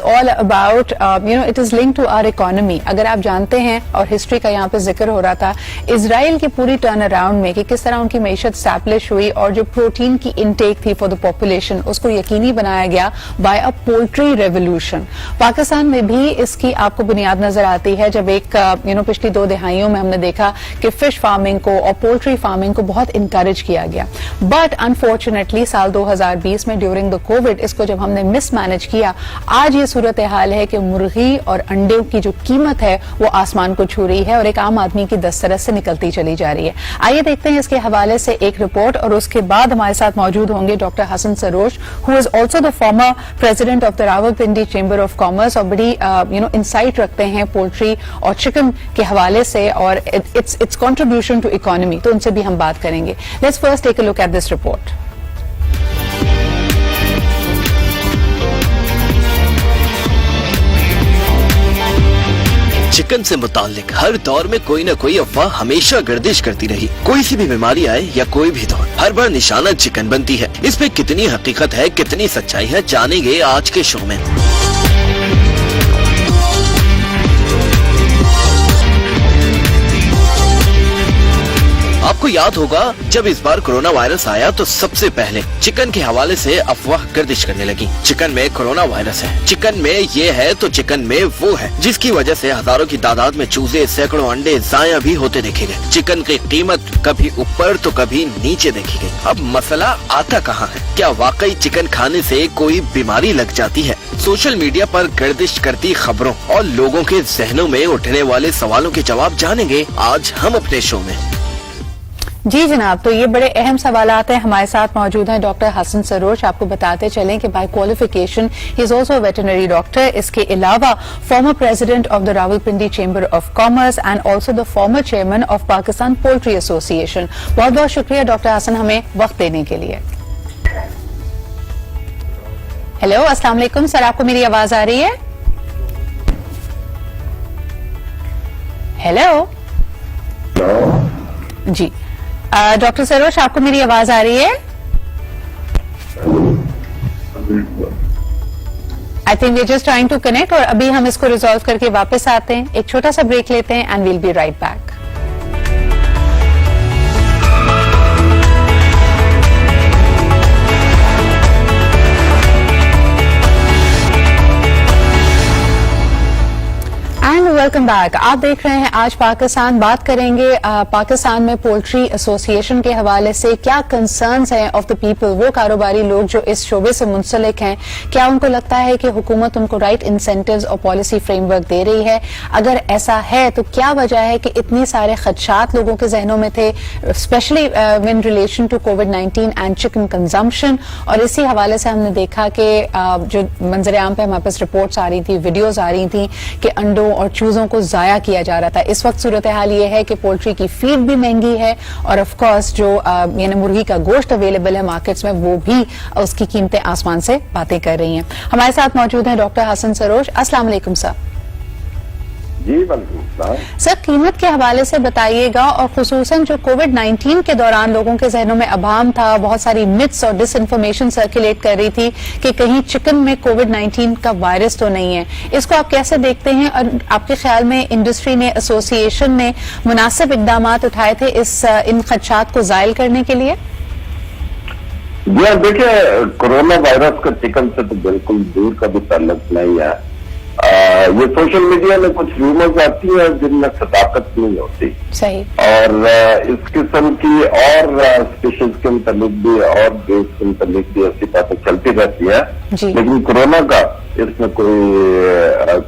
all about it is linked to our economy. اگر آپ جانتے ہیں اور ہسٹری کا یہاں پہ ذکر ہو رہا تھا اسرائیل کی پوری ٹرن اراؤنڈ میں کہ کس طرح ان کی معیشت اسٹیبلش ہوئی اور جو پروٹین کی انٹیک تھی فار دا پاپولیشن اس کو یقینی بنایا گیا by a poultry revolution. Pakistan میں بھی اس کی آپ کو بنیاد نظر آتی ہے جب ایک پچھلی 2 دہائیوں میں ہم نے دیکھا کہ فش فارمنگ کو اور پولٹری فارمنگ کو بہت انکریج کیا گیا. بٹ انفارچونیٹلی سال 2020 میں ڈیورنگ دا کووڈ اس کو جب ہم نے مس مینج کیا, آج یہ صورتحال ہے کہ مرغی اور انڈوں کی جو قیمت ہے وہ آسمان کو چھو رہی ہے اور ایک عام آدمی کی دسترس سے نکلتی چلی جا رہی ہے. آئیے دیکھتے ہیں اس کے حوالے سے ایک رپورٹ اور اس کے بعد ہمارے ساتھ موجود ہوں گے doctor Hasan Sarosh who is also the former president of the Rawalpindi chamber of commerce اور بڑی انسائٹ رکھتے ہیں پولٹری اور چکن کے حوالے سے اور اٹس کنٹریبیوشن ٹو اکانومی, تو ان سے بھی ہم بات کریں گے. Let's first take a look at this report. Chicken سے متعلق ہر دور میں کوئی نہ کوئی افواہ ہمیشہ گردش کرتی رہی. کوئی سی بھی بیماری آئے یا کوئی بھی دور, ہر بار نشانہ چکن بنتی ہے. اس میں کتنی حقیقت ہے, کتنی سچائی ہے, جانیں گے آج کے شو میں. آپ کو یاد ہوگا جب اس بار کرونا وائرس آیا تو سب سے پہلے چکن کے حوالے سے افواہ گردش کرنے لگی. چکن میں کرونا وائرس ہے, چکن میں یہ ہے تو چکن میں وہ ہے, جس کی وجہ سے ہزاروں کی تعداد میں چوزے, سینکڑوں انڈے ضائع بھی ہوتے دیکھے گئے. چکن کی قیمت کبھی اوپر تو کبھی نیچے دیکھی گئی. اب مسئلہ آتا کہاں ہے؟ کیا واقعی چکن کھانے سے کوئی بیماری لگ جاتی ہے؟ سوشل میڈیا پر گردش کرتی خبروں اور لوگوں کے ذہنوں میں اٹھنے والے سوالوں کے جواب جانیں گے آج ہم اپنے شو میں. جی جناب, تو یہ بڑے اہم سوالات ہیں. ہمارے ساتھ موجود ہیں ڈاکٹر حسن سروش. آپ کو بتاتے چلیں کہ by qualification he is also veterinary doctor. اس کے علاوہ former president of the Rawalpindi chamber of commerce and also the former chairman of Pakistan poultry association. بہت بہت شکریہ ڈاکٹر حسن ہمیں وقت دینے کے لیے. ہیلو, السلام علیکم سر, آپ کو میری آواز آ رہی ہے؟ ہیلو جی ڈاکٹر سروش, آپ کو میری آواز آ رہی ہے؟ I think we just trying to connect, اور ابھی ہم اس کو ریزالو کر کے واپس آتے ہیں. ایک چھوٹا سا بریک لیتے ہیں and we'll be right back. Welcome back. آپ دیکھ رہے ہیں آج پاکستان. بات کریں گے پاکستان میں پولٹری ایسوسی ایشن کے حوالے سے کیا کنسرنز ہیں آف دا پیپل, وہ کاروباری لوگ جو اس شعبے سے منسلک ہیں. کیا ان کو لگتا ہے کہ حکومت ان کو رائٹ انسینٹیوز اور پالیسی فریم ورک دے رہی ہے؟ اگر ایسا ہے تو کیا وجہ ہے کہ اتنی سارے خدشات لوگوں کے ذہنوں میں تھے, اسپیشلی ون ریلیشن ٹو کووڈ-19 اینڈ چکن کنزمپشن. اور اسی حوالے سے ہم نے دیکھا کہ جو منظر عام پہ ہمارے پاس رپورٹس آ رہی تھی, ویڈیوز آ رہی تھیں کہ انڈوں اور چوزوں کو ضائع کیا جا رہا تھا. اس وقت صورتحال یہ ہے کہ پولٹری کی فیڈ بھی مہنگی ہے اور آف کورس جو مرغی کا گوشت اویلیبل ہے مارکیٹس میں وہ بھی اس کی قیمتیں آسمان سے باتیں کر رہی ہیں. ہمارے ساتھ موجود ہیں ڈاکٹر حسن سروش. السلام علیکم سر. جی وعلیکم السلام. سر, قیمت کے حوالے سے بتائیے گا, اور خصوصاً جو کووڈ-19 کے دوران لوگوں کے ذہنوں میں ابہام تھا, بہت ساری متس اور ڈس انفارمیشن سرکولیٹ کر رہی تھی کہ کہیں چکن میں کووڈ-19 کا وائرس تو نہیں ہے. اس کو آپ کیسے دیکھتے ہیں, اور آپ کے خیال میں انڈسٹری نے, ایسوسی ایشن نے مناسب اقدامات اٹھائے تھے ان خدشات کو زائل کرنے کے لیے؟ جی دیکھیں, کورونا وائرس کا چکن سے تو بالکل دور کا بھی تعلق نہیں ہے. یہ سوشل میڈیا میں کچھ رومرز آتی ہیں جن میں صداقت نہیں ہوتی. صحیح. اور اس قسم کی اور اسپیشیز کے متعلق بھی اور دیش کے متعلق بھی ایسی باتیں چلتی رہتی ہیں. لیکن کورونا کا اس میں کوئی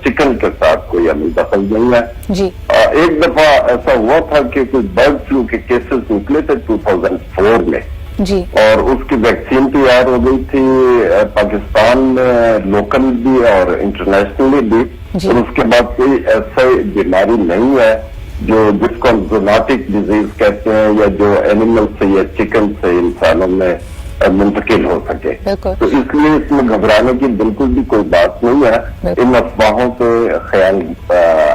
چکن کے ساتھ کوئی عمل دخل نہیں ہے. ایک دفعہ ایسا ہوا تھا کہ کچھ برڈ فلو کے کیسز نکلے تھے 2004 میں, اور اس کی ویکسین تیار ہو گئی تھی پاکستان میں لوکل بھی اور انٹرنیشنلی بھی. اور اس کے بعد کوئی ایسا بیماری نہیں ہے جس کو ہم زوناٹک ڈیزیز کہتے ہیں, یا جو اینیمل سے یا چکن سے انسانوں میں منتقل ہو سکے. تو اس لیے اس میں گھبرانے کی بالکل بھی کوئی بات نہیں ہے. ان افواہوں سے خیال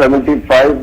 75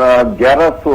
1100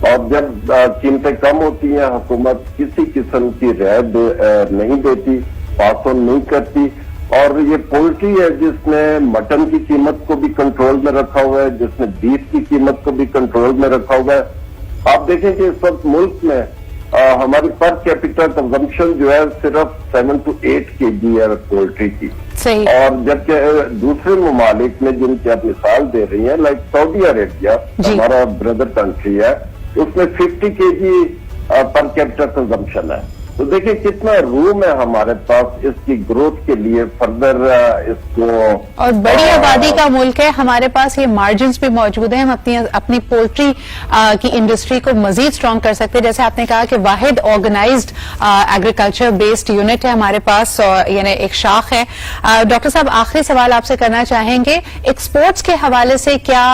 اور جب قیمتیں کم ہوتی ہیں حکومت کسی قسم کی رعایت نہیں دیتی، پاس آن نہیں کرتی. اور یہ پولٹری ہے جس نے مٹن کی قیمت کو بھی کنٹرول میں رکھا ہوا ہے، جس نے بیف کی قیمت کو بھی کنٹرول میں رکھا ہوا ہے. آپ دیکھیں کہ اس وقت ملک میں ہماری پر کیپٹل کنزمپشن جو ہے صرف 7 to 8 kg ہے پولٹری کی. صحیح. اور جبکہ دوسرے ممالک میں جن کی آپ مثال دے رہی ہیں لائک سعودی عربیہ ہمارا بردر کنٹری ہے، اس میں 50 kg پر کیپٹل کنزمپشن ہے. تو دیکھیں کتنا روم ہے ہمارے پاس اس کی گروتھ کے لیے فردر اس کو. اور بڑی آبادی کا ملک ہے، ہمارے پاس یہ مارجنز بھی موجود ہیں، ہم اپنی پولٹری کی انڈسٹری کو مزید اسٹرانگ کر سکتے ہیں. جیسے آپ نے کہا کہ واحد آرگنائزڈ ایگریکلچر بیسڈ یونٹ ہے ہمارے پاس، یعنی ایک شاخ ہے. ڈاکٹر صاحب آخری سوال آپ سے کرنا چاہیں گے، ایکسپورٹس کے حوالے سے کیا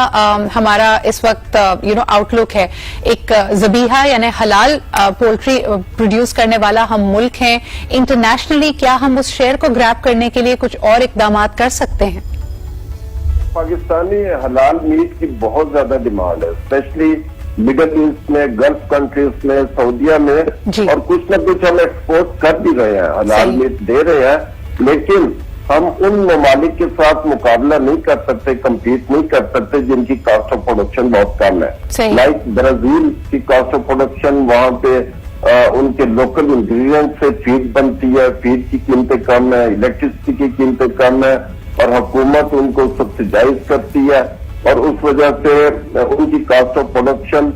ہمارا اس وقت آؤٹ لک ہے؟ ایک ذبیحہ یعنی حلال پولٹری پروڈیوس کرنے والا ہم ملک ہیں، انٹرنیشنلی کیا ہم اس شیئر کو گریب کرنے کے لیے کچھ اور اقدامات کر سکتے ہیں؟ پاکستانی حلال میٹ کی بہت زیادہ ڈیمانڈ ہے، اسپیشلی مڈل ایسٹ میں، گلف کنٹریز میں، سعودیہ میں. اور کچھ نہ کچھ ہم ایکسپورٹ کر بھی رہے ہیں، حلال میٹ دے رہے ہیں، لیکن ہم ان ممالک کے ساتھ مقابلہ نہیں کر سکتے، کمپیٹ نہیں کر سکتے جن کی کاسٹ آف پروڈکشن بہت کم ہے. لائک برازیل کی کاسٹ آف پروڈکشن، وہاں پہ ان کے لوکل انگریڈینٹ سے فیڈ بنتی ہے، فیڈ کی قیمتیں کم ہے، الیکٹرسٹی کی قیمتیں کم ہے، اور حکومت ان کو سبسیڈائز کرتی ہے، اور اس وجہ سے ان کی کاسٹ آف پروڈکشن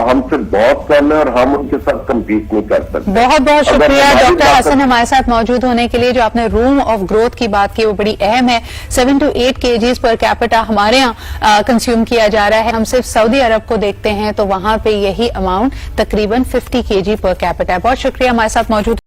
ہم سے بہت کم ہے اور ہم ان کے ساتھ کمپیٹ نہیں کر سکتے. بہت بہت شکریہ ڈاکٹر حسن ہمارے ساتھ موجود ہونے کے لیے. جو آپ نے روم آف گروتھ کی بات کی وہ بڑی اہم ہے. 7 to 8 kgs پر کیپٹا ہمارے ہاں کنزیوم کیا جا رہا ہے. ہم صرف سعودی عرب کو دیکھتے ہیں تو وہاں پہ یہی اماؤنٹ تقریباً 50 kg پر کیپٹا ہے. بہت شکریہ ہمارے ساتھ موجود